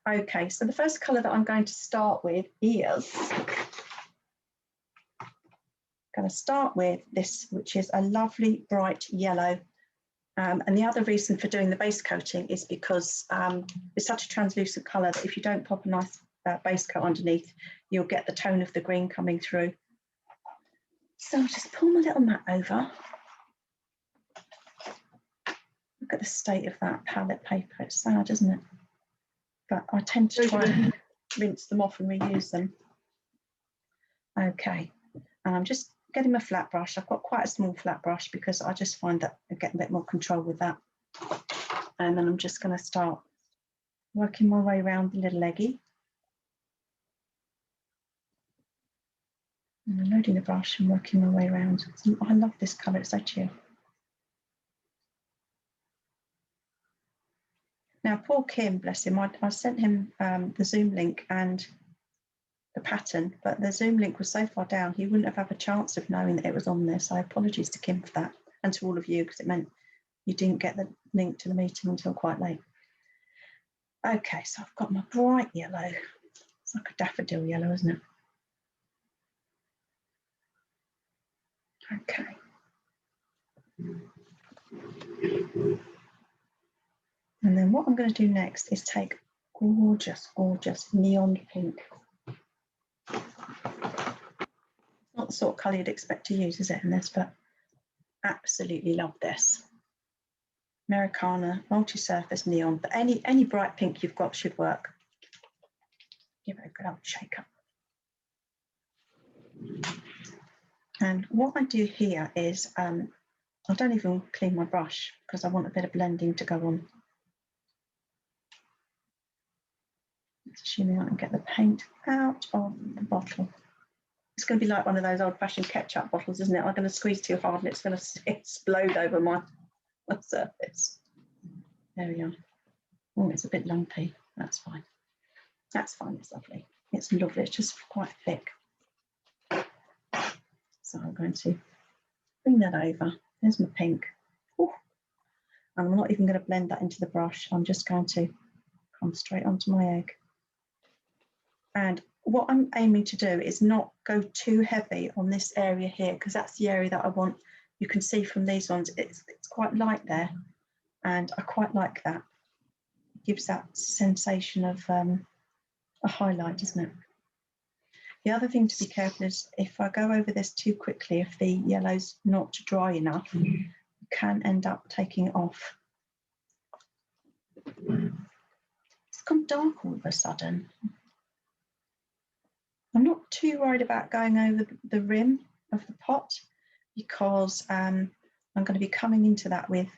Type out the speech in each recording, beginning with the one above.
Okay, so the first colour that I'm going to start with is, going to start with this, which is a lovely bright yellow. And the other reason for doing the base coating is because it's such a translucent colour that if you don't pop a nice base coat underneath, you'll get the tone of the green coming through. So I'll just pull my little mat over. Look at the state of that palette paper. It's sad, isn't it? But I tend to try and rinse them off and reuse them. Okay, and I'm just getting my flat brush. I've got quite a small flat brush because I just find that I get a bit more control with that. And then I'm just going to start working my way around the little leggy. And I'm loading the brush and working my way around. I love this colour, it's so chill. Now, poor Kim, bless him, I sent him the Zoom link and the pattern, but the Zoom link was so far down, he wouldn't have had a chance of knowing that it was on there. So apologies to Kim for that, and to all of you, because it meant you didn't get the link to the meeting until quite late. Okay, so I've got my bright yellow. It's like a daffodil yellow, isn't it? Okay. And then what I'm going to do next is take gorgeous, gorgeous neon pink. Not the sort of colour you'd expect to use, is it, in this, but absolutely love this. Americana, multi-surface neon, but any bright pink you've got should work. Give it a good old shake up. And what I do here is, I don't even clean my brush because I want a bit of blending to go on. Assuming I can get the paint out of the bottle. It's going to be like one of those old-fashioned ketchup bottles, isn't it? I'm going to squeeze too hard and it's going to explode over my surface. There we are. Oh, it's a bit lumpy. That's fine. That's fine. It's lovely. It's lovely. It's just quite thick. So I'm going to bring that over. There's my pink. Ooh. And I'm not even going to blend that into the brush. I'm just going to come straight onto my egg. And what I'm aiming to do is not go too heavy on this area here, because that's the area that I want. You can see from these ones, it's quite light there. And I quite like that. It gives that sensation of a highlight, isn't it? The other thing to be careful is if I go over this too quickly, if the yellow's not dry enough, you can end up taking it off. It's gone dark all of a sudden. I'm not too worried about going over the rim of the pot because I'm going to be coming into that with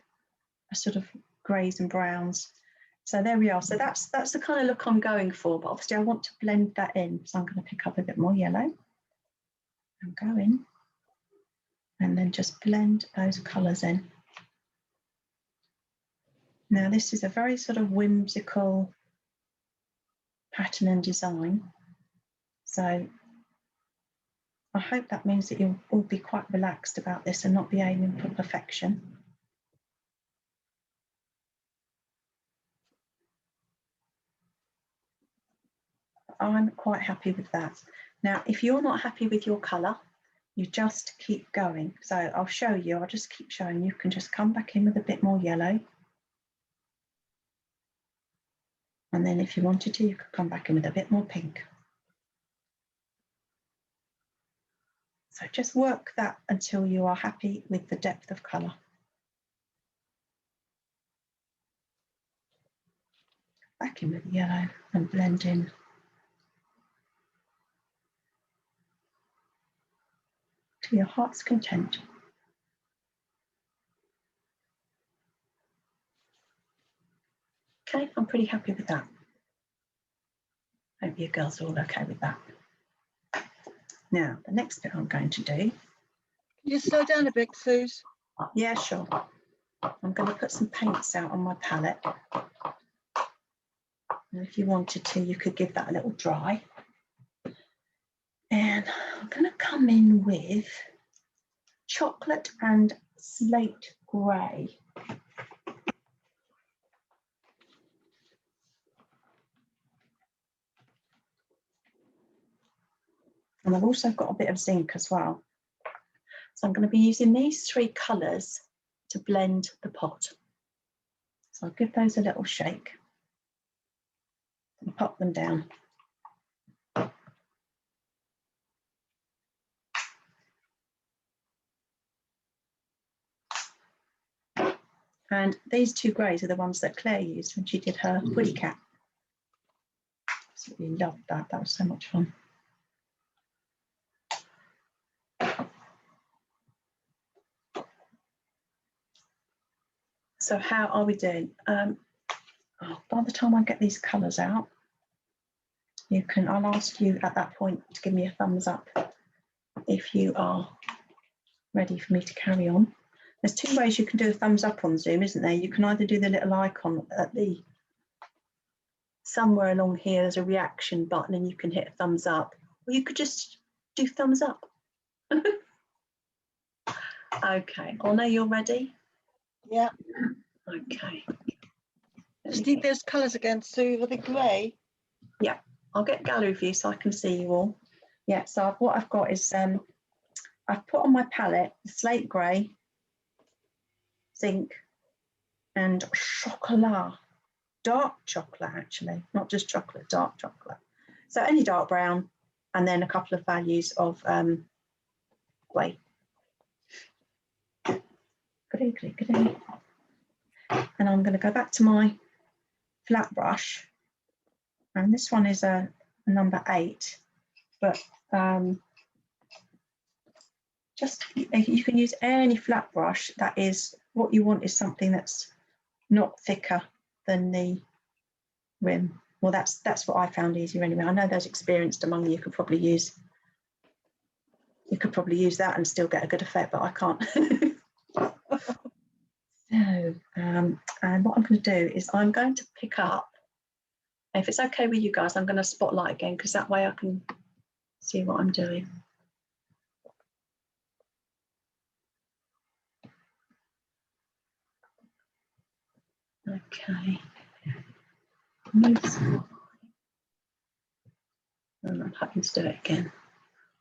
a sort of greys and browns. So there we are. So that's the kind of look I'm going for, but obviously I want to blend that in. So I'm going to pick up a bit more yellow and go in and then just blend those colours in. Now this is a very sort of whimsical pattern and design. So I hope that means that you'll all be quite relaxed about this and not be aiming for perfection. I'm quite happy with that. Now, if you're not happy with your colour, you just keep going. So I'll show you, I'll just keep showing you. You can just come back in with a bit more yellow. And then if you wanted to, you could come back in with a bit more pink. So just work that until you are happy with the depth of colour. Back in with the yellow and blend in. To your heart's content. Okay, I'm pretty happy with that. Hope you girls are all okay with that. Now, the next bit I'm going to do. Can you slow down a bit, Suze? Yeah, sure. I'm going to put some paints out on my palette. And if you wanted to, you could give that a little dry. And I'm going to come in with chocolate and slate grey. And I've also got a bit of zinc as well. So I'm going to be using these 3 colours to blend the pot. So I'll give those a little shake and pop them down. And these 2 greys are the ones that Claire used when she did her woody cat. Absolutely loved that. That was so much fun. So how are we doing? By the time I get these colours out, I'll ask you at that point to give me a thumbs up if you are ready for me to carry on. There's 2 ways you can do a thumbs up on Zoom, isn't there? You can either do the little icon at the somewhere along here, there's a reaction button and you can hit a thumbs up, or you could just do thumbs up. Okay, I know you're ready. Yeah. Okay. Just need those colours again, Sue, with the grey. Yeah, I'll get gallery view so I can see you all. Yeah, so what I've got is I've put on my palette the slate grey, zinc, and chocolat. Dark chocolate, actually, not just chocolate, dark chocolate. So any dark brown, and then a couple of values of grey. Goody. And I'm going to go back to my flat brush, and this one is a number 8, but just you can use any flat brush. That is what you want, is something that's not thicker than the rim. Well, that's what I found easier anyway. I know those experienced among you could probably use that and still get a good effect, but I can't. So, and what I'm going to do is I'm going to pick up, if it's okay with you guys, I'm going to spotlight again, because that way I can see what I'm doing. Okay. And I'm happy to do it again.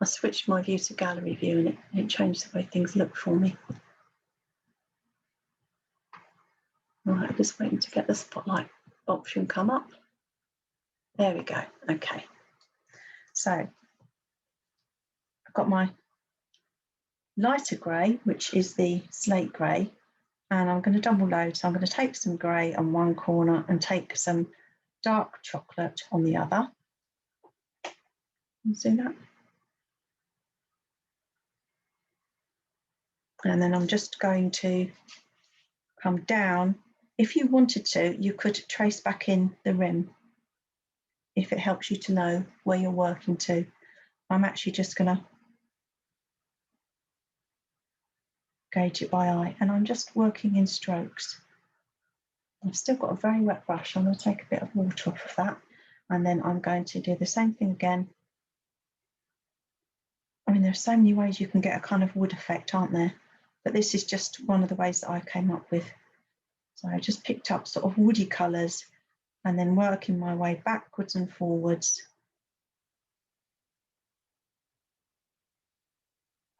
I switched my view to gallery view and it changed the way things look for me. Right, I'm just waiting to get the spotlight option come up. There we go. Okay. So I've got my lighter grey, which is the slate grey, and I'm going to double load. So I'm going to take some grey on one corner and take some dark chocolate on the other. You see that? And then I'm just going to come down. If you wanted to, you could trace back in the rim if it helps you to know where you're working to. I'm actually just going to gauge it by eye, and I'm just working in strokes. I've still got a very wet brush. I'm going to take a bit of water off of that, and then I'm going to do the same thing again. I mean, there's so many ways you can get a kind of wood effect, aren't there? But this is just one of the ways that I came up with. So I just picked up sort of woody colours and then working my way backwards and forwards.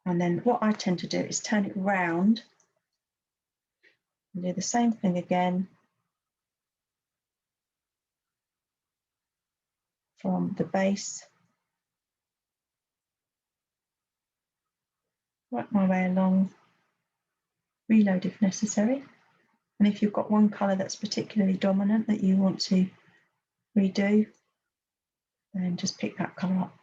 And then what I tend to do is turn it round and do the same thing again from the base. Work my way along, reload if necessary. And if you've got one colour that's particularly dominant that you want to redo, then just pick that colour up.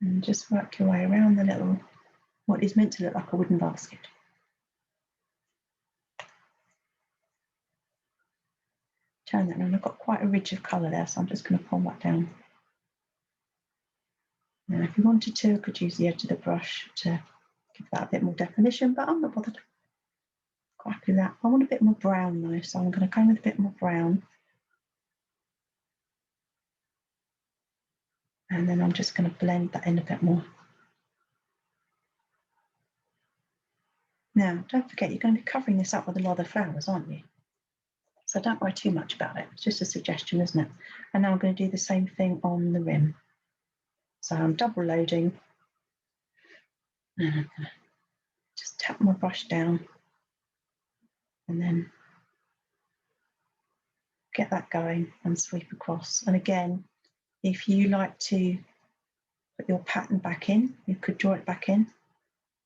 And just work your way around the little, what is meant to look like a wooden basket. Turn that around. I've got quite a ridge of colour there, so I'm just going to pull that down. Now, if you wanted to, I could use the edge of the brush to give that a bit more definition, but I'm not bothered. Quite happy with that. I want a bit more brown though, so I'm going to go with a bit more brown. And then I'm just going to blend that in a bit more. Now, don't forget, you're going to be covering this up with a lot of flowers, aren't you? So don't worry too much about it. It's just a suggestion, isn't it? And now I'm going to do the same thing on the rim. So I'm double loading. And I'm going to just tap my brush down and then get that going and sweep across. And again, if you like to put your pattern back in, you could draw it back in.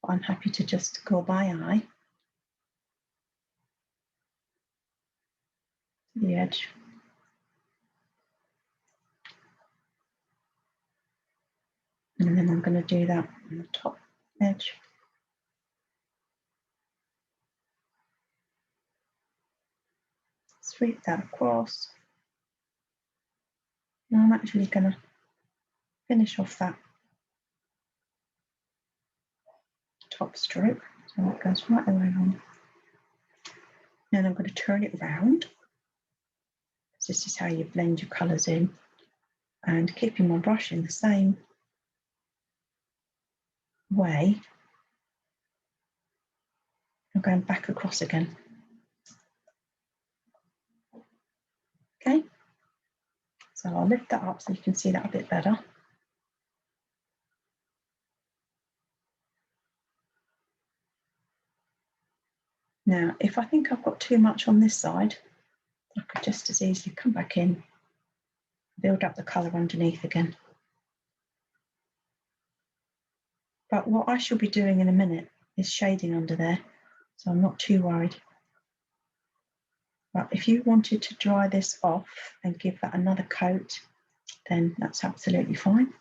But I'm happy to just go by eye to the edge. And then I'm going to do that on the top edge. Sweep that across. And I'm actually going to finish off that top stroke. So that goes right the way on. Then I'm going to turn it around. This is how you blend your colours in. And keeping my brush in the same way, I'm going back across again. Okay, so I'll lift that up so you can see that a bit better. Now, if I think I've got too much on this side, I could just as easily come back in, build up the colour underneath again. But what I shall be doing in a minute is shading under there, so I'm not too worried. But if you wanted to dry this off and give that another coat, then that's absolutely fine.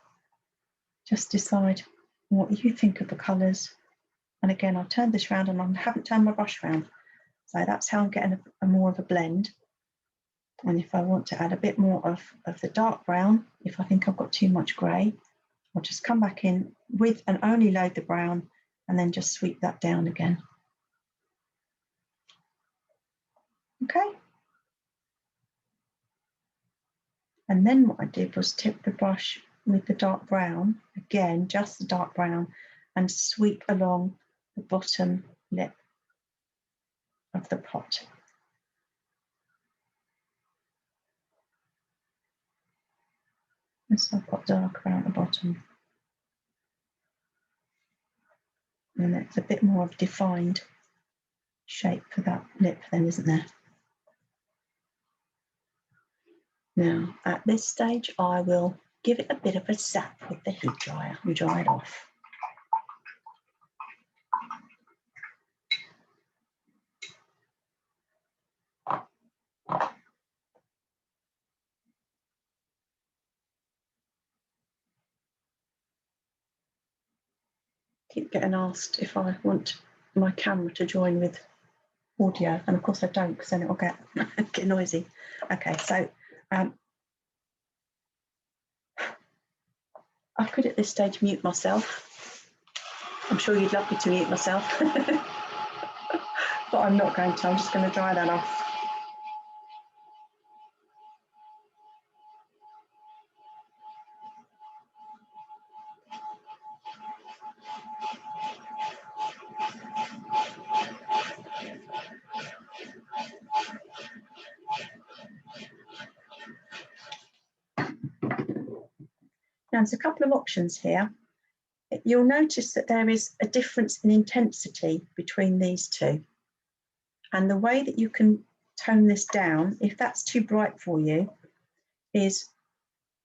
Just decide what you think of the colours. And again, I've turned this round and I haven't turned my brush round. So that's how I'm getting a more of a blend. And if I want to add a bit more of the dark brown, if I think I've got too much grey, I'll just come back in with and only load the brown and then just sweep that down again. Okay. And then what I did was tip the brush with the dark brown, again, just the dark brown, and sweep along the bottom lip of the pot. And so I've got dark around the bottom. And it's a bit more of a defined shape for that lip then, isn't there? Now, at this stage, I will give it a bit of a zap with the heat dryer and dry it off. Keep getting asked if I want my camera to join with audio, and of course I don't, because then it will get noisy. Okay, so I could at this stage mute myself. I'm sure you'd love me to mute myself, but I'm not going to. I'm just going to dry that off. Now, there's a couple of options here. You'll notice that there is a difference in intensity between these two. And the way that you can tone this down, if that's too bright for you, is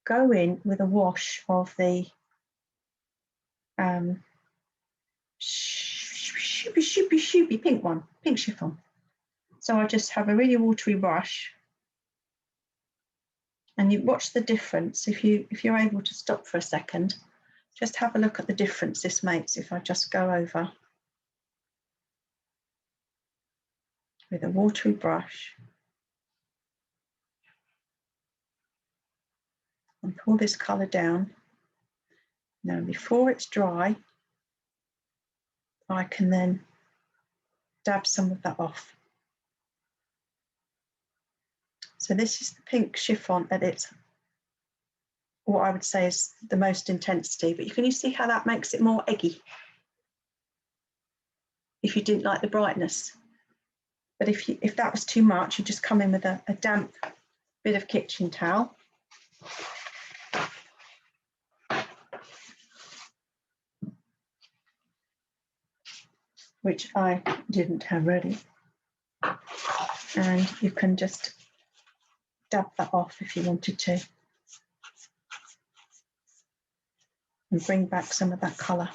go in with a wash of the shoopy pink one, pink chiffon. So I just have a really watery brush, and you watch the difference. If you're able to stop for a second, just have a look at the difference this makes if I just go over with a watery brush and pull this colour down. Now, before it's dry, I can then dab some of that off. So this is the pink chiffon at its, what I would say is the most intensity, but can you see how that makes it more eggy? If you didn't like the brightness. But if that was too much, you just come in with a damp bit of kitchen towel. Which I didn't have ready. And you can just dab that off if you wanted to. And bring back some of that colour.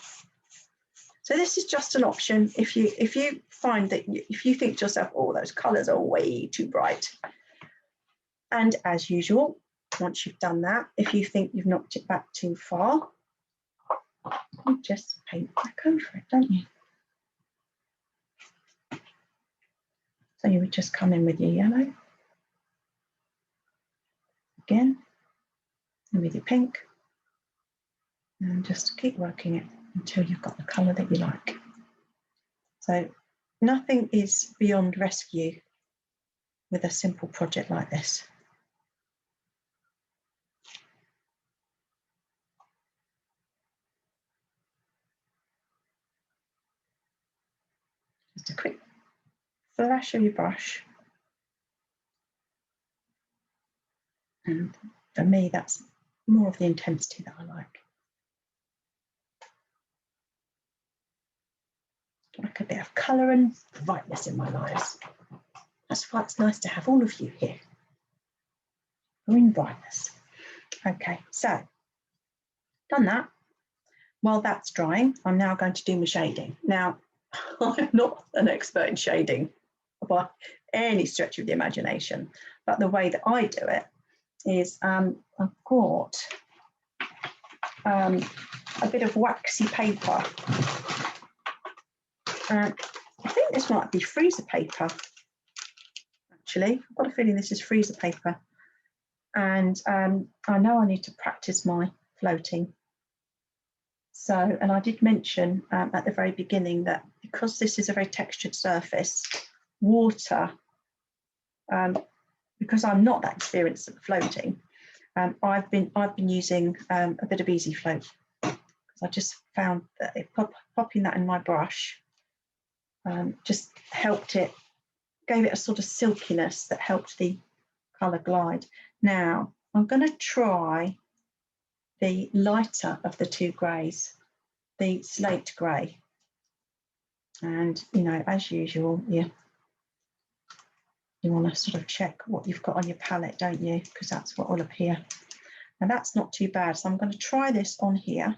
So this is just an option if you find that if you think to yourself, oh, those colours are way too bright. And as usual, once you've done that, if you think you've knocked it back too far, you just paint back over it, don't you? So you would just come in with your yellow. Again, and with your pink. And just keep working it until you've got the colour that you like. So nothing is beyond rescue with a simple project like this. Just a quick flash of your brush. And for me, that's more of the intensity that I like. Like a bit of colour and brightness in my lives. That's why it's nice to have all of you here. Bring brightness. Okay, so done that. While that's drying, I'm now going to do my shading. Now, I'm not an expert in shading by any stretch of the imagination, but the way that I do it is I've got a bit of waxy paper. I think this might be freezer paper, actually. I've got a feeling this is freezer paper. And I know I need to practice my floating. So, and I did mention at the very beginning that because this is a very textured surface, water, because I'm not that experienced at floating, I've been using a bit of Easy Float, because I just found that popping that in my brush just helped it, gave it a sort of silkiness that helped the colour glide. Now I'm going to try the lighter of the two greys, the slate grey, and you know, as usual, you want to sort of check what you've got on your palette, don't you? Because that's what will appear. And that's not too bad. So I'm going to try this on here,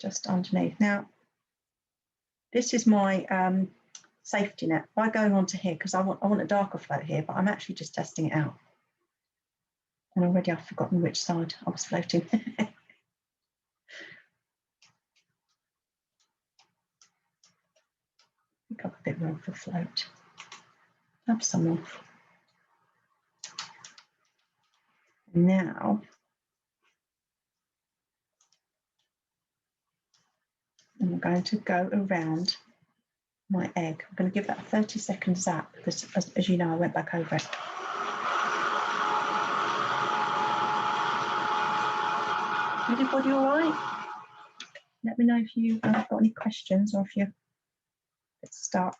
just underneath. Now, this is my safety net by going onto here, because I want a darker float here, but I'm actually just testing it out. And already I've forgotten which side I was floating. Pick up a bit more of the float. Have some off. Now, I'm going to go around my egg. I'm going to give that a 30-second zap, because as you know, I went back over it. Everybody all right? Let me know if you've got any questions or if you're a bit stuck.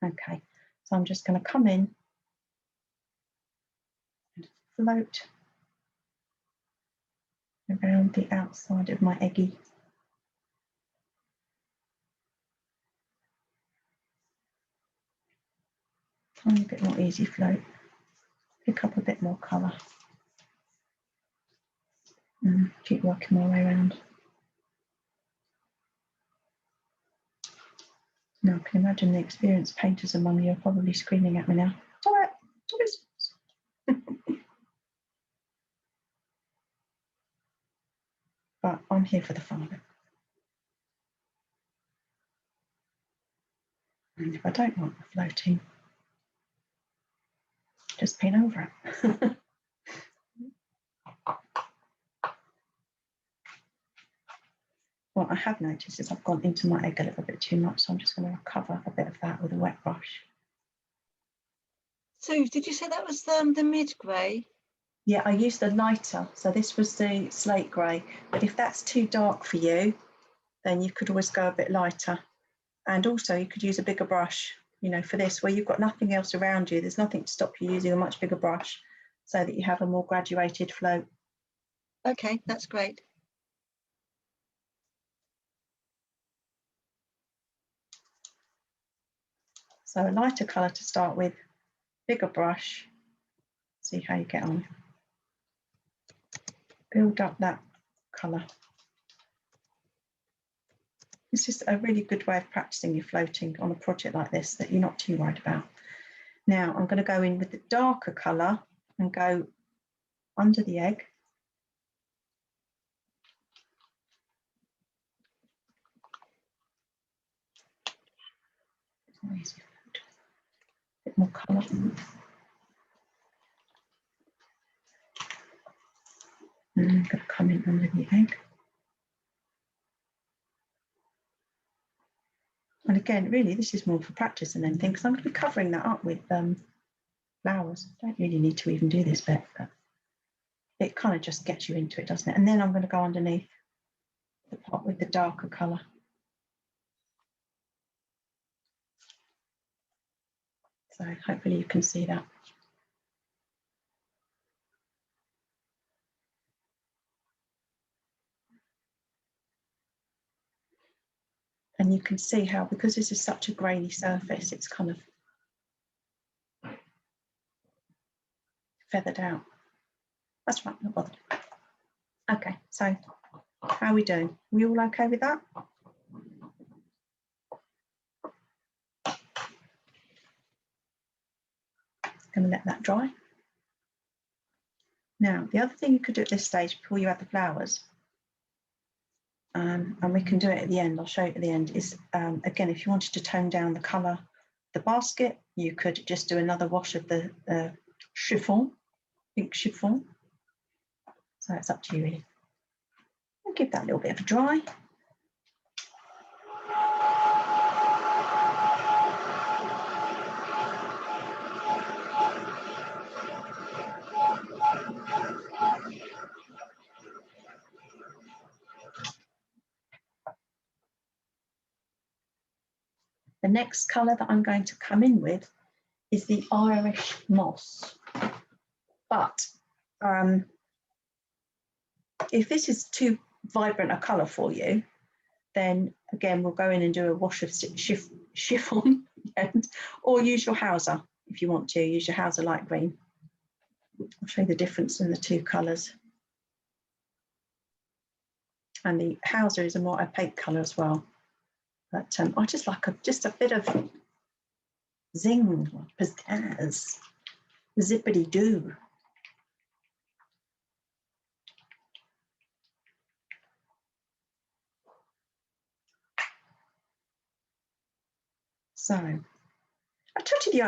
Okay, so I'm just going to come in and float around the outside of my eggy. Tiny bit more Easy Float. Pick up a bit more colour. And keep working my way around. Now I can imagine the experienced painters among you are probably screaming at me now. Stop it! Stop it! But I'm here for the fun of it. And if I don't want the floating, just paint over it. What I have noticed is I've gone into my egg a little bit too much, so I'm just going to recover a bit of that with a wet brush. So did you say that was the mid grey? Yeah, I used the lighter, so this was the slate grey. But if that's too dark for you, then you could always go a bit lighter. And also you could use a bigger brush, you know, for this, where you've got nothing else around you. There's nothing to stop you using a much bigger brush so that you have a more graduated float. Okay, that's great. So a lighter colour to start with, bigger brush, see how you get on. Build up that colour. It's just a really good way of practicing your floating on a project like this that you're not too worried about. Now I'm going to go in with the darker colour and go under the egg. A bit more colour. And I'm going to come in under the egg. And again, really, this is more for practice than anything, because I'm going to be covering that up with flowers. Don't really need to even do this bit, but it kind of just gets you into it, doesn't it? And then I'm going to go underneath the pot with the darker colour. So hopefully you can see that. And you can see how, because this is such a grainy surface, it's kind of feathered out. That's right, not bothered. Okay, so how are we doing? We all okay with that? Going to let that dry. Now, the other thing you could do at this stage before you add the flowers, and we can do it at the end, I'll show you at the end, is again, if you wanted to tone down the colour of the basket, you could just do another wash of the chiffon, pink chiffon. So it's up to you really. I'll give that a little bit of a dry. The next colour that I'm going to come in with is the Irish moss. But if this is too vibrant a colour for you, then again, we'll go in and do a wash of chiffon or use your Hauser if you want to, use your Hauser light green. I'll show you the difference in the two colours. And the Hauser is a more opaque colour as well. But I just like just a bit of zing, pizzazz, zippity-doo. So, a touch of the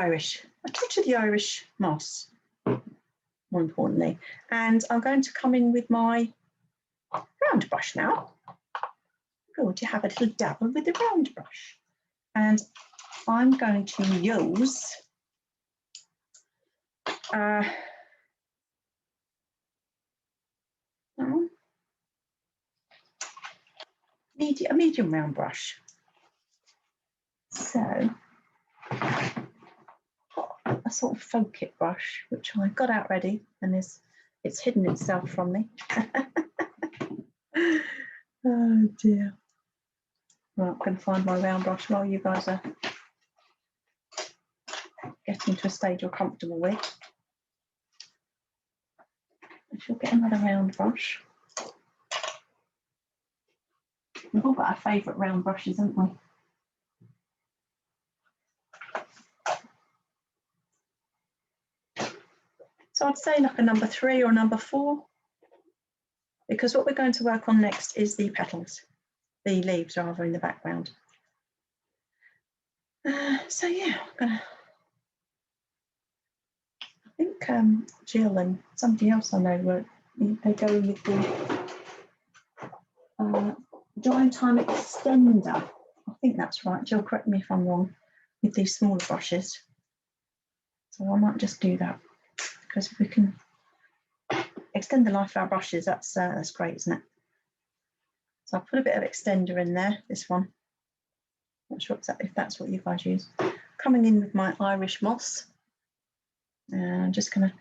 Irish moss, more importantly. And I'm going to come in with my round brush now. I'm going to have a little dabble with the round brush. And I'm going to use a medium round brush. So, a sort of folk it brush, which I got out ready, and it's hidden itself from me. Oh dear. Well, I'm going to find my round brush while you guys are getting to a stage you're comfortable with. I shall get another round brush. We've all got our favourite round brushes, haven't we? So I'd say like a number 3 or number 4, because what we're going to work on next is the petals, the leaves rather, in the background. So yeah, I think Jill and somebody else I know they're going with the drying time extender. I think that's right. Jill, correct me if I'm wrong, with these smaller brushes. So I might just do that, because if we can extend the life of our brushes, that's great, isn't it? So I'll put a bit of extender in there, this one. Not sure exactly if that's what you guys use. Coming in with my Irish moss. And I'm just going to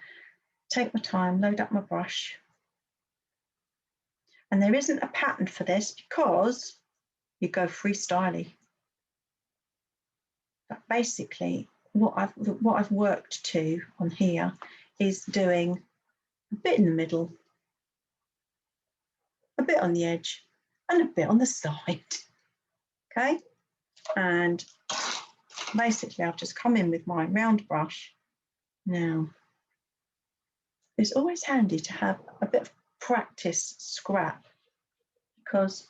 take my time, load up my brush. And there isn't a pattern for this because you go freestyly. But basically, what I've worked to on here is doing a bit in the middle, a bit on the edge, and a bit on the side. Okay, and basically I've just come in with my round brush. Now, it's always handy to have a bit of practice scrap, because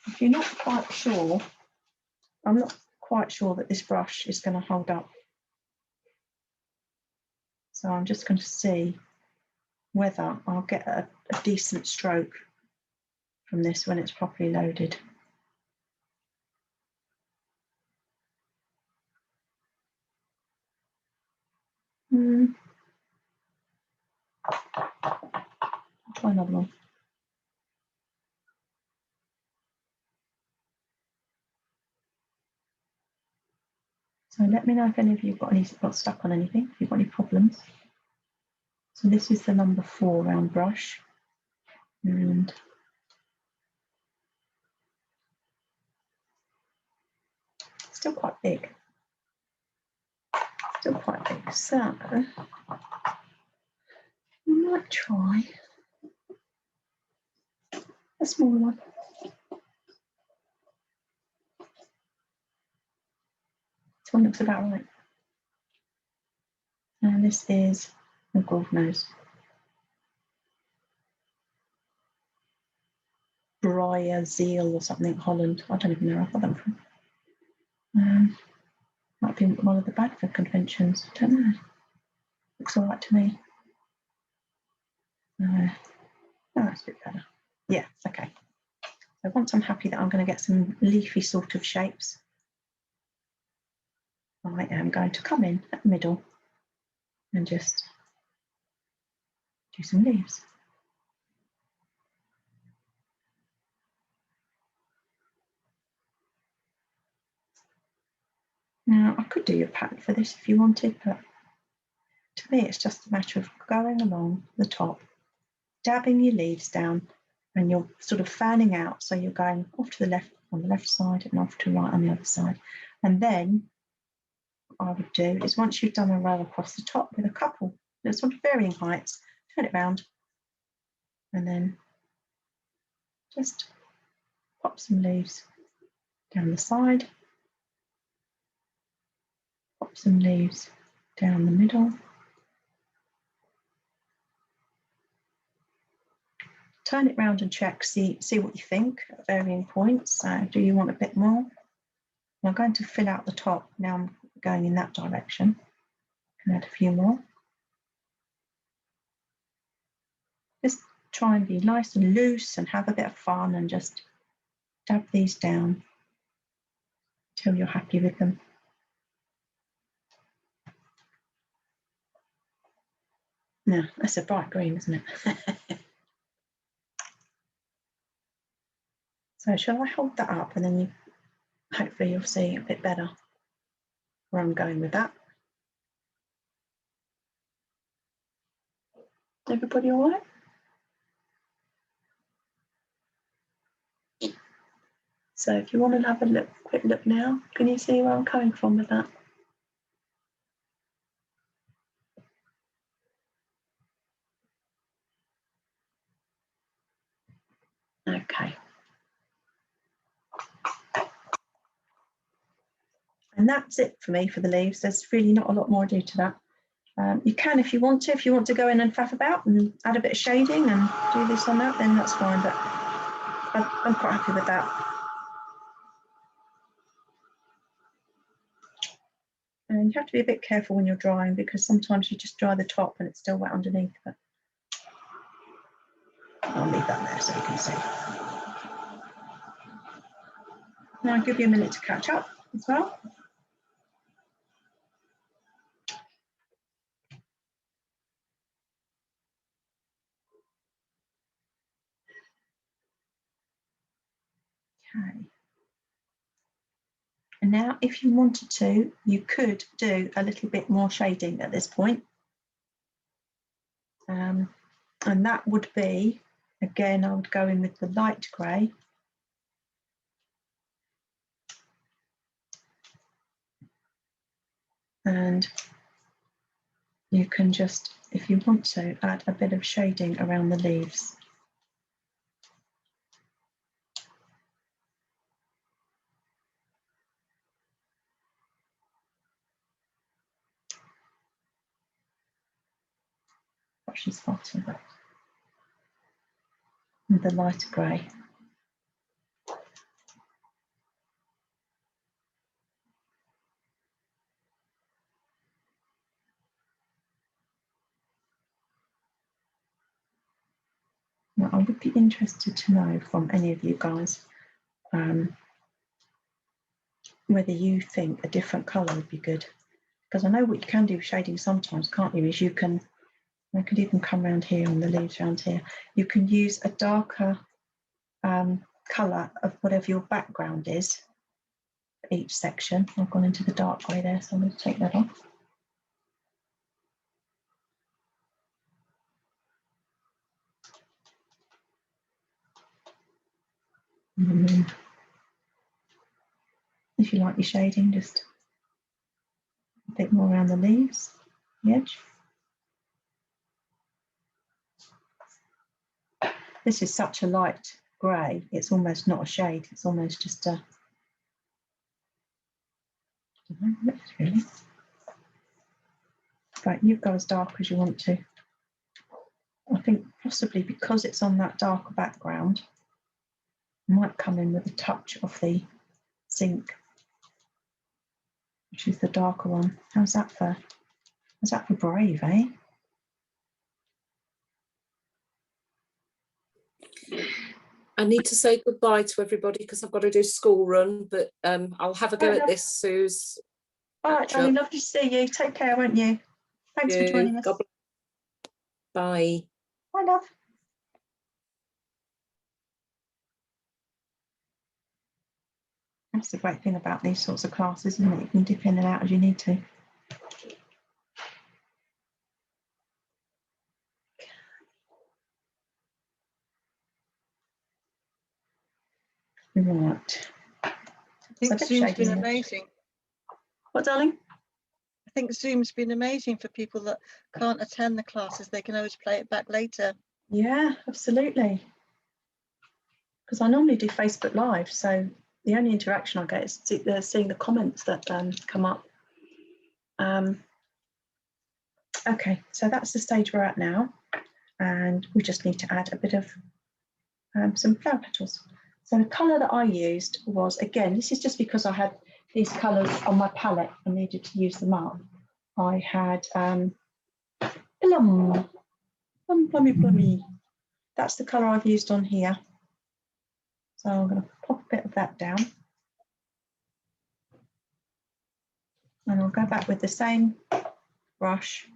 if you're not quite sure, I'm not quite sure that this brush is going to hold up. So I'm just going to see whether I'll get a decent stroke from this when it's properly loaded. Try another one. So let me know if any of you got stuck on anything, if you've got any problems. So this is the number 4 round brush, and still quite big. Still quite big. So I might try a smaller one. This one looks about right. And this is, oh God knows, Briar Zeal or something, Holland. I don't even know where I got them from. Might be one of the Bradford conventions. I don't know. Looks all right to me. No, that's a bit better. Yeah, okay. So once I'm happy that I'm going to get some leafy sort of shapes, I am going to come in at the middle and just do some leaves. Now, I could do a pattern for this if you wanted, but to me it's just a matter of going along the top, dabbing your leaves down, and you're sort of fanning out, so you're going off to the left on the left side and off to right on the other side. And then what I would do is, once you've done a row across the top with a couple, they're sort of varying heights, turn it round and then just pop some leaves down the side, pop some leaves down the middle. Turn it round and check, see what you think at varying points. So do you want a bit more? I'm going to fill out the top. Now I'm going in that direction. Can add a few more. Just try and be nice and loose and have a bit of fun and just dab these down until you're happy with them. Now, that's a bright green, isn't it? So shall I hold that up, and then hopefully you'll see a bit better where I'm going with that. Everybody all right? So if you want to have a quick look now, can you see where I'm coming from with that? Okay. And that's it for me for the leaves. There's really not a lot more to do to that. You can, if you want to go in and faff about and add a bit of shading and do this on that, then that's fine, but I'm quite happy with that. And you have to be a bit careful when you're drying, because sometimes you just dry the top and it's still wet underneath, but I'll leave that there so you can see. Now I'll give you a minute to catch up as well. Okay. And now if you wanted to, you could do a little bit more shading at this point. And that would be, again, I would go in with the light grey. And you can just, if you want to, add a bit of shading around the leaves. Brush is far too wet. With the lighter grey. Now, I would be interested to know from any of you guys whether you think a different colour would be good. Because I know what you can do with shading sometimes, can't you, is you can, I could even come around here on the leaves around here, you can use a darker colour of whatever your background is for each section. I've gone into the dark grey there, so I'm going to take that off. If you like your shading, just a bit more around the leaves, the edge. This is such a light grey, it's almost not a shade, it's almost just a, I don't know what it is really. Right, you go as dark as you want to. I think possibly because it's on that darker background, I might come in with a touch of the zinc, which is the darker one. How's that for brave, eh? I need to say goodbye to everybody because I've got to do school run, but I'll have a go at this, Suze. All right, darling, lovely to see you. Take care, won't you? Thanks for joining us. Bye. Bye, love. That's the great thing about these sorts of classes, isn't it? You can dip in and out as you need to. Right. I think Zoom's been amazing. What, darling? I think Zoom's been amazing for people that can't attend the classes. They can always play it back later. Yeah, absolutely. Because I normally do Facebook Live, so the only interaction I get is seeing the comments that come up. Okay, so that's the stage we're at now, and we just need to add a bit of some flower petals. So the colour that I used was, again, this is just because I had these colours on my palette and needed to use them up. I had plummy. That's the colour I've used on here. So I'm going to pop a bit of that down. And I'll go back with the same brush.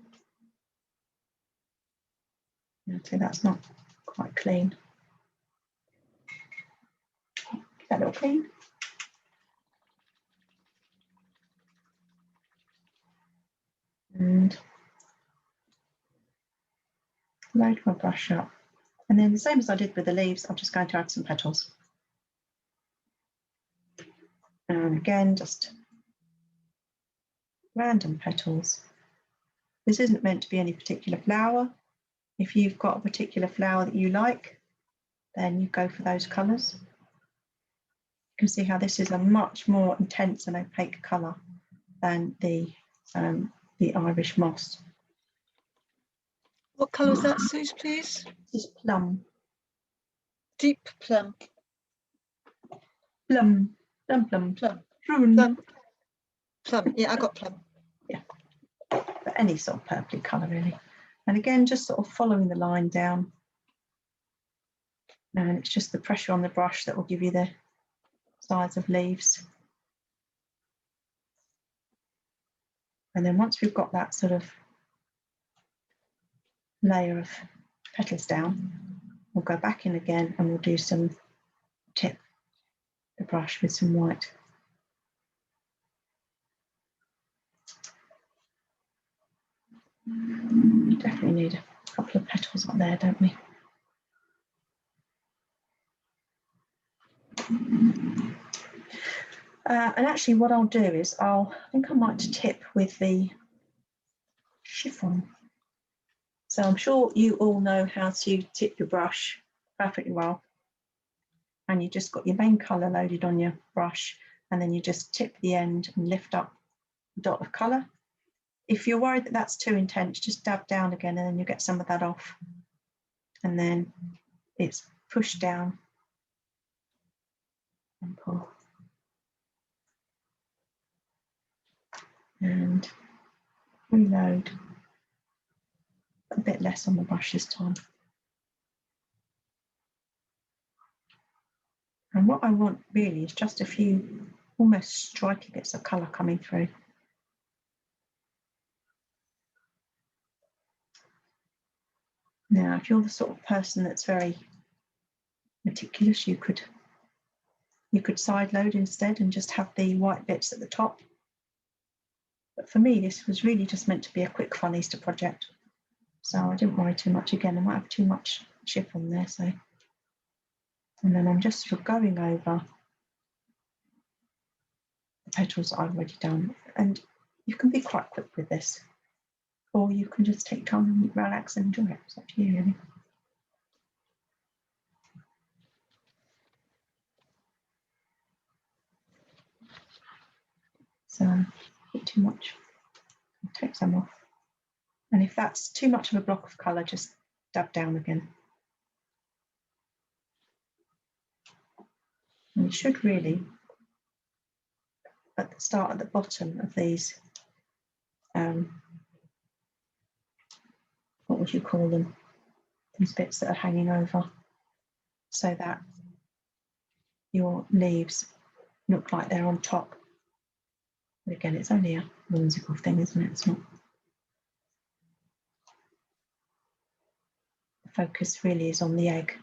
Actually, that's not quite clean. Get that little clean. And load my brush up. And then the same as I did with the leaves, I'm just going to add some petals. And again, just random petals. This isn't meant to be any particular flower. If you've got a particular flower that you like, then you go for those colours. You can see how this is a much more intense and opaque colour than the Irish moss. What colour is that, Suze, please? This is plum. Deep plum. Plum. Plum. Yeah, I got plum. Yeah, but any sort of purpley colour really. And again, just sort of following the line down. And it's just the pressure on the brush that will give you the size of leaves. And then once we've got that sort of layer of petals down, we'll go back in again and we'll do some tip the brush with some white. We definitely need a couple of petals up there, don't we? And actually what I'll do is I think I might tip with the chiffon. So I'm sure you all know how to tip your brush perfectly well. And you just got your main colour loaded on your brush, and then you just tip the end and lift up the dot of colour. If you're worried that that's too intense, just dab down again and then you get some of that off. And then it's pushed down and pull. And reload. A bit less on the brush this time. And what I want really is just a few almost striky bits of colour coming through. Now, if you're the sort of person that's very meticulous, you could side load instead and just have the white bits at the top. But for me, this was really just meant to be a quick fun Easter project. So I didn't worry too much. Again, I might have too much chiffon there. So, and then I'm just sort of going over the petals that I've already done. And you can be quite quick with this, or you can just take time and relax and enjoy it. It's up to you, really. So, not too much. I'll take some off. And if that's too much of a block of colour, just dab down again. And you should really, at the start, at the bottom of these, what would you call them? These bits that are hanging over, so that your leaves look like they're on top. But again, it's only a whimsical thing, isn't it? It's not. The focus really is on the egg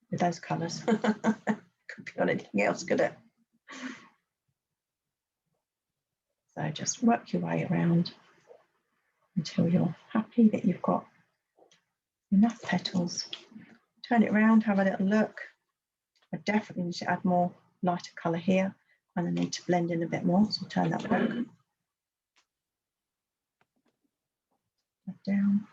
with those colours. Could be on anything else, could it? So just work your way around until you're happy that you've got enough petals. Turn it around, have a little look. I definitely need to add more lighter colour here, and I need to blend in a bit more, so turn that back. That down.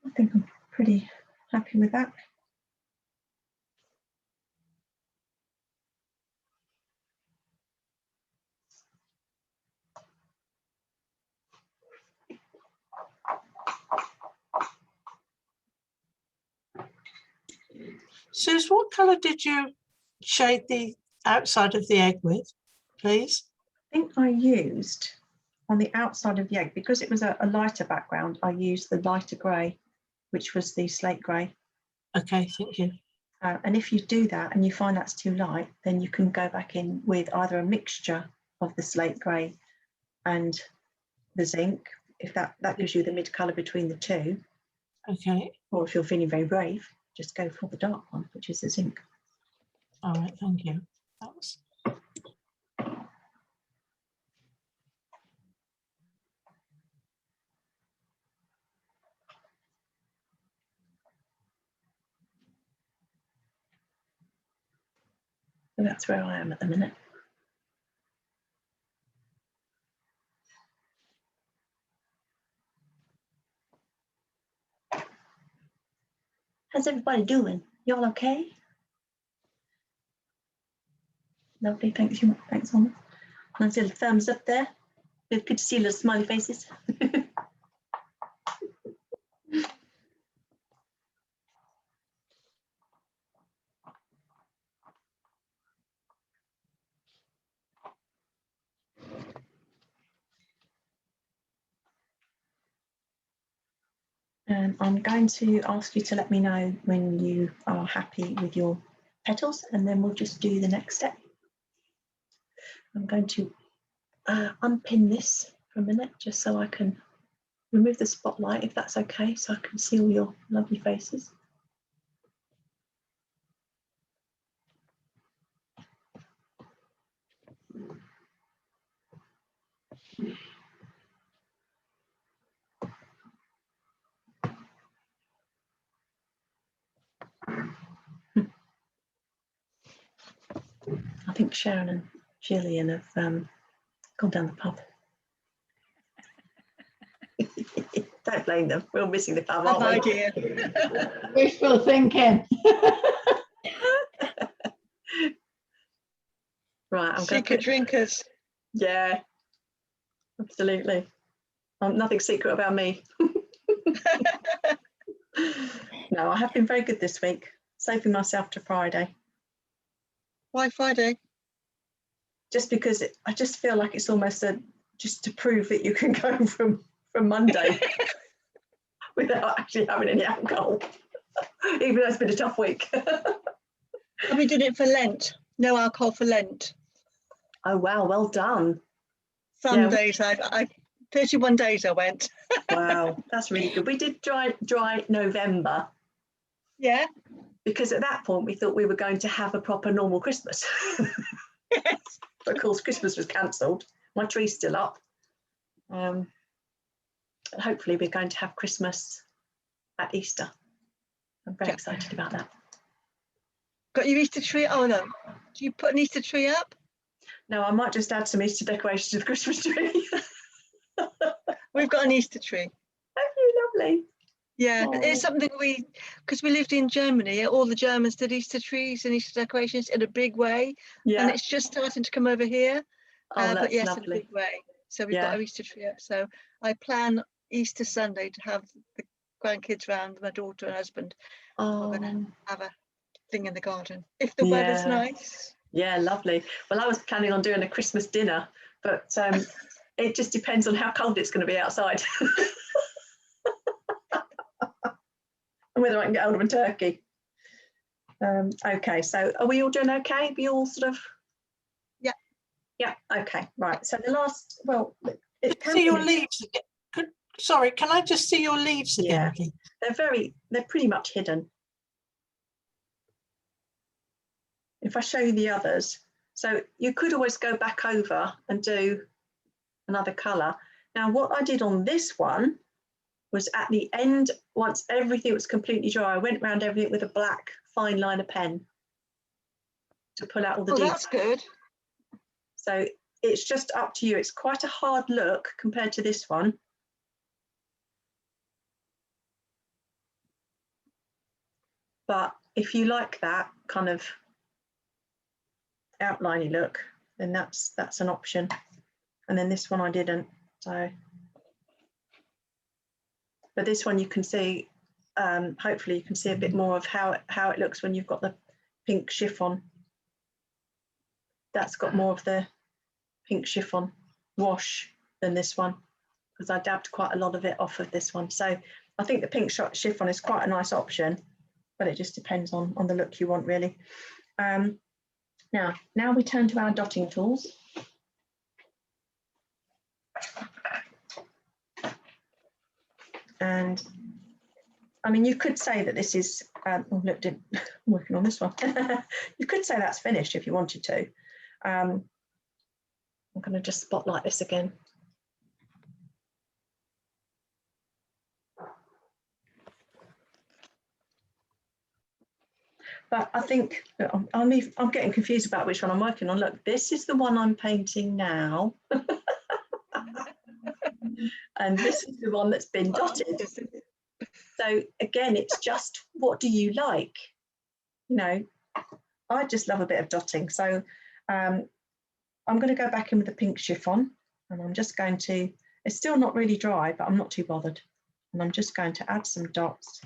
I think I'm pretty happy with that. Suze, what colour did you shade the outside of the egg with, please? I think I used on the outside of the egg, because it was a lighter background, I used the lighter grey, which was the slate grey. Okay, thank you. And if you do that and you find that's too light, then you can go back in with either a mixture of the slate grey and the zinc, if that gives you the mid colour between the two. Okay. Or if you're feeling very brave, just go for the dark one, which is the zinc. All right, thank you. Thanks. So that's where I am at the minute. How's everybody doing? Y'all okay? Lovely, thanks, thanks, Anna. Nice little thumbs up there. It's good to see little smiley faces. And I'm going to ask you to let me know when you are happy with your petals, and then we'll just do the next step. I'm going to unpin this for a minute just so I can remove the spotlight, if that's okay, so I can see all your lovely faces. I think Sharon and Gillian have gone down the pub. Don't blame them. We're all missing the pub, aren't Bye, we? dear. Wishful thinking. Right, I'm going to Secret put, drinkers. yeah, absolutely. Nothing secret about me. No, I have been very good this week, saving myself to Friday, Why Friday? just because I just feel like it's almost just to prove that you can go from Monday without actually having any alcohol, even though it's been a tough week. I've been doing it for Lent. No alcohol for Lent. Oh wow, well done. Some Yeah. days I 31 days I went. Wow, that's really good. We did dry November, Yeah. because at that point we thought we were going to have a proper normal Christmas. Yes. But of course Christmas was cancelled. My tree's still up. Hopefully we're going to have Christmas at Easter. I'm very excited about that. Got your Easter tree? Oh no. Do you put an Easter tree up? No, I might just add some Easter decorations to the Christmas tree. We've got an Easter tree. Have you? Lovely. Yeah, Oh. it's something because we lived in Germany, all the Germans did Easter trees and Easter decorations in a big way. Yeah. And it's just starting to come over here. Oh, But that's yes, in a lovely. big way. So we've Yeah. got our Easter tree up. So I plan Easter Sunday to have the grandkids round, my daughter and husband. Oh, We're going to have a thing in the garden. If the weather's yeah. nice. Yeah, lovely. Well, I was planning on doing a Christmas dinner, but it just depends on how cold it's going to be outside. And whether I can get hold of a turkey. Okay, so are we all doing okay? We all sort of? Yeah. Yeah, okay, right. So the last, well, it can See your be, leaves again. Sorry, can I just see your leaves again, Yeah. please? they're pretty much hidden. If I show you the others, so you could always go back over and do another colour. Now, what I did on this one was at the end, once everything was completely dry, I went around everything with a black fine liner pen to pull out all the Oh, details. that's good. So it's just up to you. It's quite a hard look compared to this one. But if you like that kind of outliney look, then that's an option. And then this one I didn't. So, but this one you can see, hopefully you can see a bit more of how it looks when you've got the pink chiffon. That's got more of the pink chiffon wash than this one, because I dabbed quite a lot of it off of this one. So I think the pink chiffon is quite a nice option, but it just depends on the look you want, really. Now we turn to our dotting tools. And I mean, you could say that this is, I'm working on this one. You could say that's finished if you wanted to. I'm going to just spotlight this again. But I think I'm getting confused about which one I'm working on. Look, this is the one I'm painting now. And this is the one that's been dotted. So again, it's just, what do you like? You know, I just love a bit of dotting. So I'm going to go back in with the pink chiffon, and I'm just going to, it's still not really dry, but I'm not too bothered. And I'm just going to add some dots.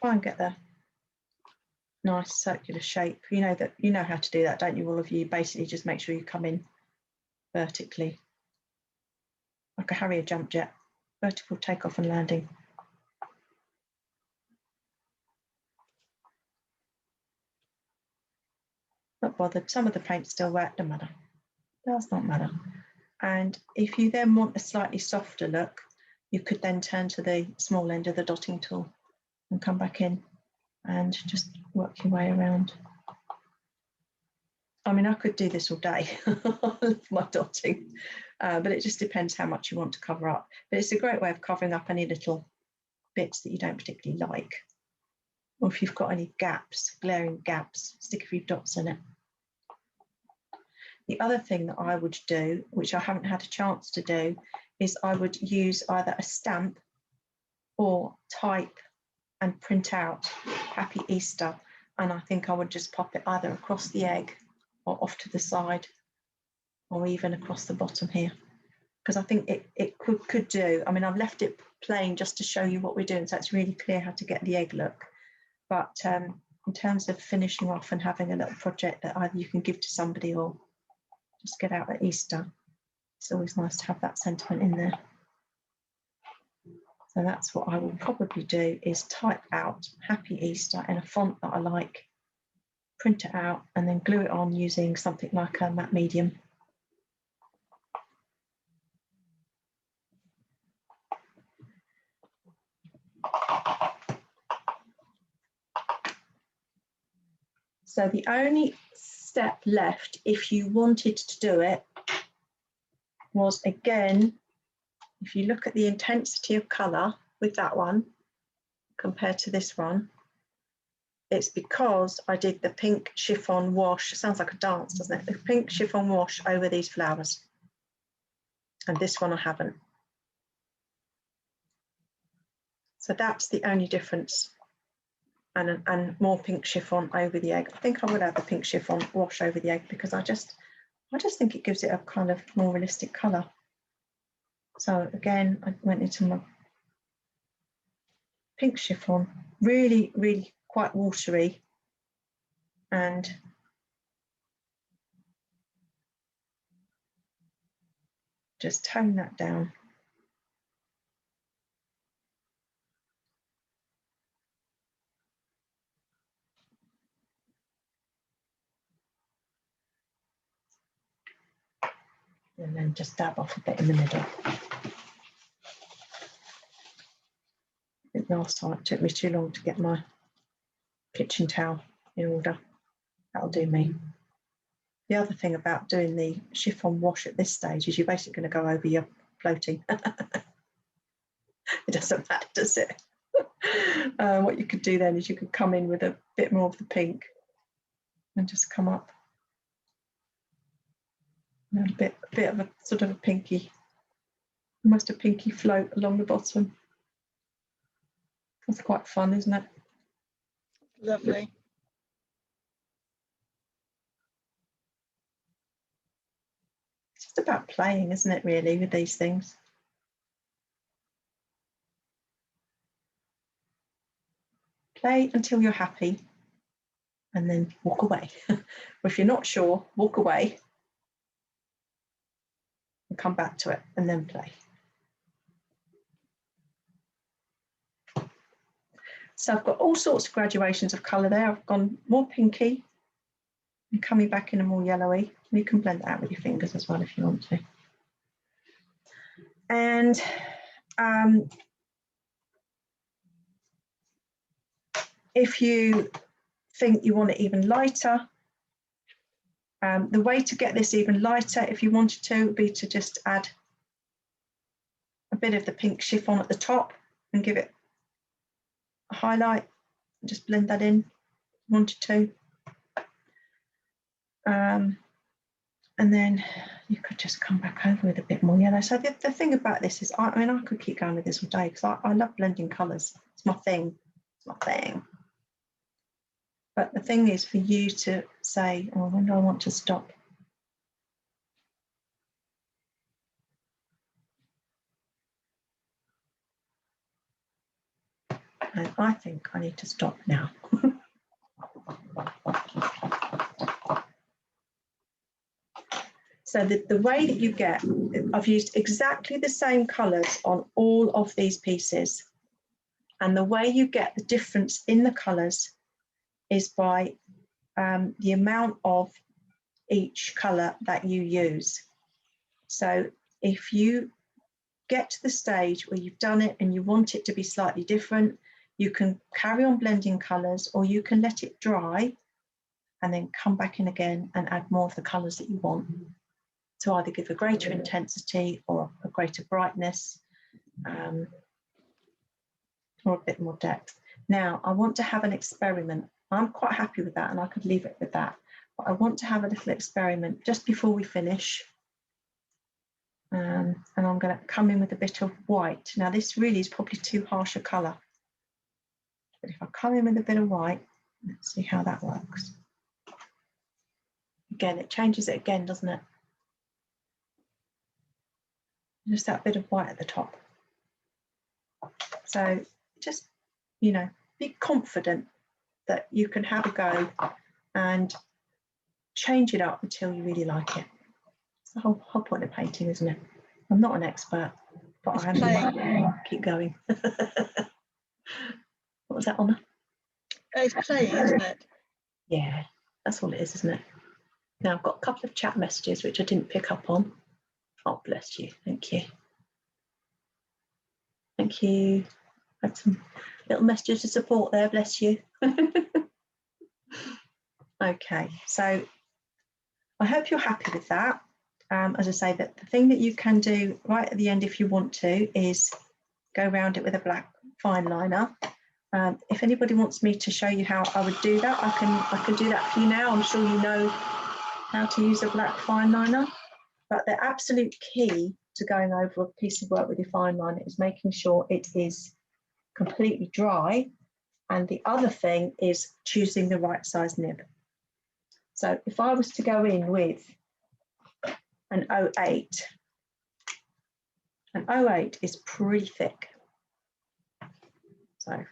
Try and get the nice circular shape. You know how to do that, don't you, all of you? Basically just make sure you come in vertically, like a Harrier jump jet, vertical takeoff and landing. Not bothered, some of the paint's still wet, doesn't matter. Does not matter. And if you then want a slightly softer look, you could then turn to the small end of the dotting tool and come back in and just work your way around. I mean, I could do this all day. I love my dotting, but it just depends how much you want to cover up. But it's a great way of covering up any little bits that you don't particularly like. Or if you've got any gaps, glaring gaps, stick a few dots in it. The other thing that I would do, which I haven't had a chance to do, is I would use either a stamp or type and print out Happy Easter. And I think I would just pop it either across the egg or off to the side, or even across the bottom here. Because I think it could do, I mean, I've left it plain just to show you what we're doing, so it's really clear how to get the egg look. But in terms of finishing off and having a little project that either you can give to somebody or just get out at Easter, it's always nice to have that sentiment in there. So that's what I will probably do, is type out Happy Easter in a font that I like, print it out, and then glue it on using something like a matte medium. So the only step left, if you wanted to do it, was, again, if you look at the intensity of colour with that one compared to this one, it's because I did the pink chiffon wash. It sounds like a dance, doesn't it? The pink chiffon wash over these flowers. And this one I haven't. So that's the only difference. And more pink chiffon over the egg. I think I would have the pink chiffon wash over the egg because I just think it gives it a kind of more realistic colour. So again, I went into my pink chiffon, really, really quite watery, and just tone that down. And then just dab off a bit in the middle. I think last time it took me too long to get my kitchen towel in order. That'll do me. The other thing about doing the chiffon wash at this stage is you're basically going to go over your floating. It doesn't matter, does it? What you could do then is you could come in with a bit more of the pink and just come up. And a bit of a sort of a pinky, almost a pinky float along the bottom. That's quite fun, isn't it? Lovely. It's just about playing, isn't it, really, with these things? Play until you're happy and then walk away. Or if you're not sure, walk away and come back to it and then play. So I've got all sorts of graduations of colour there. I've gone more pinky and coming back in a more yellowy. You can blend that out with your fingers as well if you want to. And if you think you want it even lighter, the way to get this even lighter, if you wanted to, would be to just add a bit of the pink chiffon at the top and give it a highlight. Just blend that in if you wanted to. And then you could just come back over with a bit more yellow. So the thing about this is, I mean, I could keep going with this all day because I love blending colours. It's my thing. It's my thing. But the thing is for you to say, oh, when do I want to stop? And I think I need to stop now. So the way that you get, I've used exactly the same colours on all of these pieces. And the way you get the difference in the colours is by the amount of each colour that you use. So if you get to the stage where you've done it and you want it to be slightly different, you can carry on blending colours, or you can let it dry and then come back in again and add more of the colours that you want to either give a greater intensity or a greater brightness, or a bit more depth. Now, I want to have an experiment. I'm quite happy with that, and I could leave it with that. But I want to have a little experiment just before we finish. And I'm going to come in with a bit of white. Now, this really is probably too harsh a colour. But if I come in with a bit of white, let's see how that works. Again, it changes it again, doesn't it? Just that bit of white at the top. So just, you know, be confident that you can have a go and change it up until you really like it. It's the whole point of painting, isn't it? I'm not an expert, but I am. Keep going. What was that, Honor? It's playing, isn't it? Yeah, that's all it is, isn't it? Now, I've got a couple of chat messages which I didn't pick up on. Oh, bless you. Thank you. Thank you. Had some little messages of support there, bless you. Okay, so I hope you're happy with that. As I say, that the thing that you can do right at the end if you want to is go around it with a black fine liner. If anybody wants me to show you how I would do that, I can do that for you now. I'm sure you know how to use a black fine liner, but the absolute key to going over a piece of work with your fine liner is making sure it is completely dry. And the other thing is choosing the right size nib. So if I was to go in with an 08, an 08 is pretty thick. So if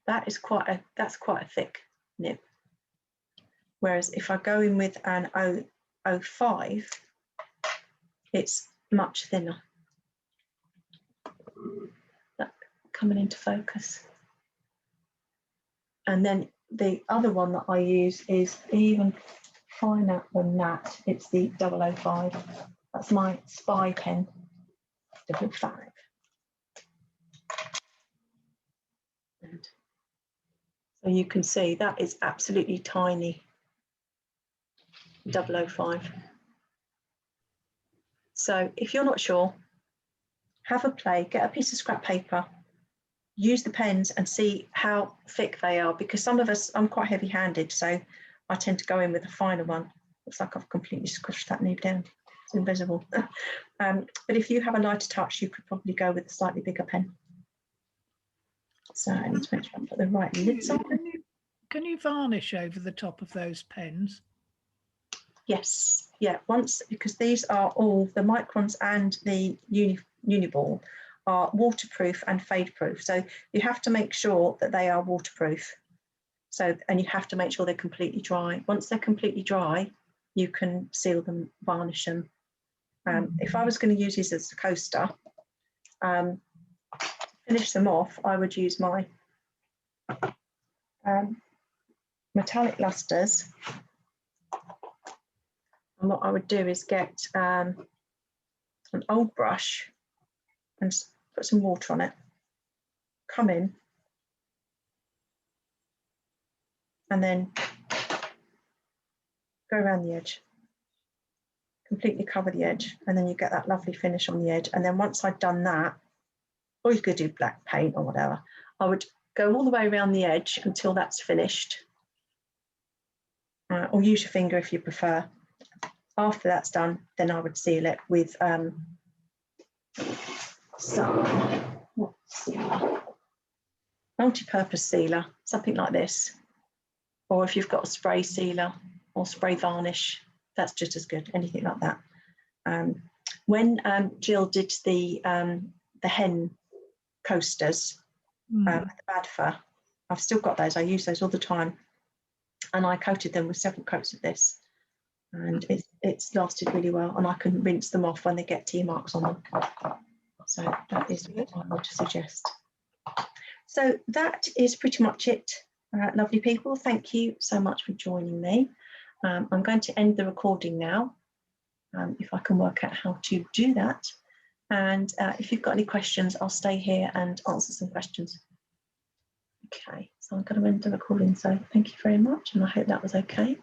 that's quite a thick nib. Whereas if I go in with an 05, it's much thinner. That coming into focus. And then the other one that I use is even finer than that. It's the 005. That's my spy pen, 005. And so you can see that is absolutely tiny, 005. So if you're not sure, have a play, get a piece of scrap paper, use the pens and see how thick they are, because some of us, I'm quite heavy-handed, so I tend to go in with a finer one. Looks like I've completely squished that nib down. It's invisible. But if you have a lighter touch, you could probably go with a slightly bigger pen. So I need to make sure I put the right lids on. Can you varnish over the top of those pens? Yes, yeah, once, because these are all, the microns and the uniball are waterproof and fade proof. So you have to make sure that they are waterproof. So, and you have to make sure they're completely dry. Once they're completely dry, you can seal them, varnish them. If I was going to use these as a coaster, finish them off, I would use my metallic lusters. And what I would do is get an old brush and put some water on it, come in, and then go around the edge, completely cover the edge, and then you get that lovely finish on the edge. And then once I'd done that, or you could do black paint or whatever, I would go all the way around the edge until that's finished, or use your finger if you prefer. After that's done, then I would seal it with some multi-purpose sealer, something like this. Or if you've got a spray sealer or spray varnish, that's just as good, anything like that. When Jill did the hen coasters, the bad fur, I've still got those, I use those all the time. And I coated them with several coats of this. and it's lasted really well, and I can rinse them off when they get tea marks on them. So that is what I want to suggest. So that is pretty much it, lovely people. Thank you so much for joining me. I'm going to end the recording now, if I can work out how to do that. And if you've got any questions, I'll stay here and answer some questions. Okay, so I'm going to end the recording. So thank you very much, and I hope that was okay.